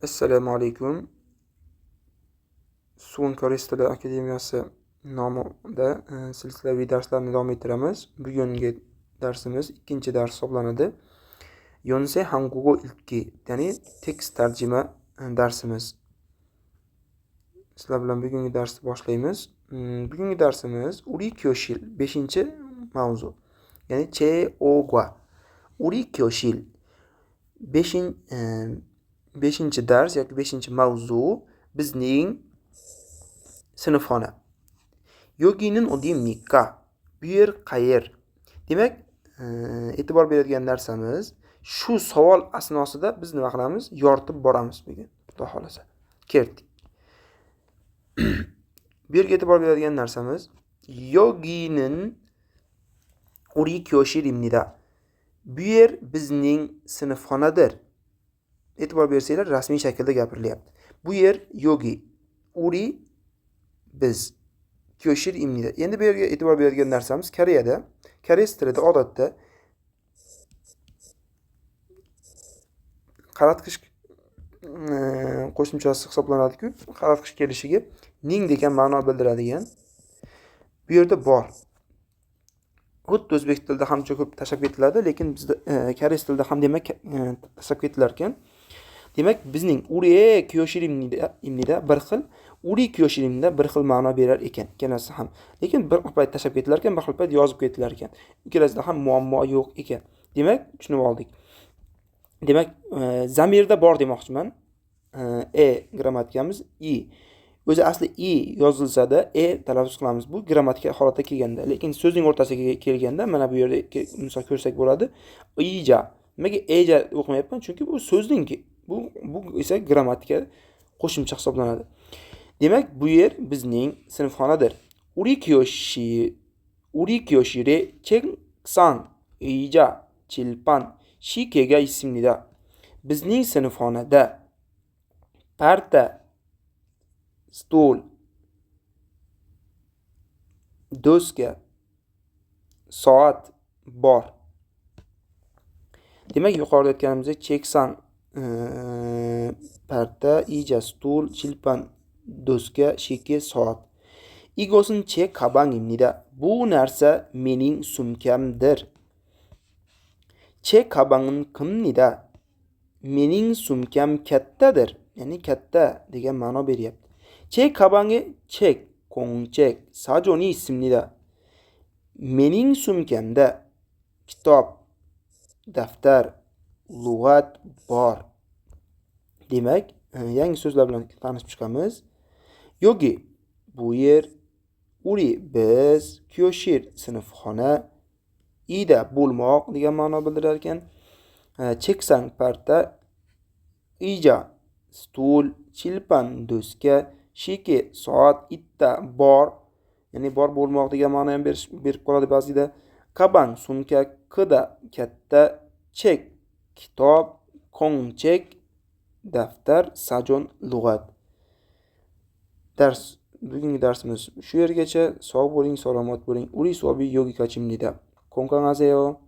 Assalomu alaykum. Suv koreys tili akademiyasi nomida silsilaviy darslarni davom ettiramiz. Bugungi darsimiz ikkinchi dars hisoblanadi. Yonsei Hangugo ilki, ya'ni tekst tarjima darsimiz. Sizlar bilan bugungi darsni boshlaymiz. Bugungi darsimiz Uri Kyoshil 5-mavzu. Ya'ni Che-o-gwa. Uri Kyoshil 5-chi dars yoki 5-mavzu bizning sinfxona. Yogining odim Mika. Bu yer qayer? Demak, e'tibor beradigan narsamiz shu savol asnosida biz nima qilamiz? Yoritib boramiz bugun, xudo xolasa. Ketdik. Bu yerga e'tibor beradigan narsamiz yogining Uri Kyoshil imnida. Bu yer bizning sinfxonadir. E'tibor bersanglar, rasmiy shaklda gapirilyapti. Bu yer yogi, Uri biz, Kyoshil imnida. Endi bu yerga e'tibor beradigan narsamiz Koreyada, koreys tilida odatda qaratqish qo'shimchasi hisoblanadi-ku, qaratqish kelishiga ning degan ma'no bildiradigan. Bu yerda bor. Xuddi o'zbek tilida ham ko'p tashlab ketiladi, lekin bizda koreys tilida ham demak tashlab ketilar ekan. Demak, bizning Uri Kyoshil imnida bir xil, Uri Kyoshil imnida bir xil ma'no berar ekan, ikkalasi ham. Lekin bir xil payt tashlab ketilar ekan, bir xil payt yozib ketilar ekan. Ikkalasida ham muammo yo'q ekan. Demak, tushunib oldik. Demak, zamirda bor demoqchiman. Grammatikamiz i. O'zi asli i yozilsa-da talaffuz qilamiz. Bu grammatik holatda kelganda, lekin so'zning o'rtasiga kelganda mana bu yerda misol ko'rsak bo'ladi. Ija. Nimaga eja o'qimayapman? Chunki bu so'zningki. Bu esa grammatika qo'shimcha hisoblanadi. Demak, bu yer bizning sinfxonadir. Uri Kyoshire Cheng-san ija chilpan shikega ismida. Bizning sinfxonada parta, stol, doska, soat bor. Demak, yuqorida aytganimizdek Cheksan parta, ija, stol, chilpan, doska, shike, soat. Igosin che kabang imnida. Bu narsa mening sumkamdir. Che kabangin kimnida? Mening sumkam kattadir. Ya'ni katta degan ma'no beryapti. Che kabangi chek, kongchek, sajoni ismida. Mening sumkamda kitob, daftar, lug'at bor. Demak, yangi so'zlar bilan tanishib chiqamiz. Yogi bu yer, Uri biz, Kyoshir sinfxona, ida bo'lmoq degan ma'no bildirar ekan. Cheksang parta, ija stol, chilpan doska, shike soat, itta bor, ya'ni bor bo'lmoq degan ma'no ham berib qoladi ba'zida. Kabang sumka, qida katta, chek kitob, kongchek daftar, sajon lug'at. Bugungi darsimiz shu yergacha. Sog' bo'ling, salomat bo'ling. Uri sobi yogi kachimnida. Konkangaseyo.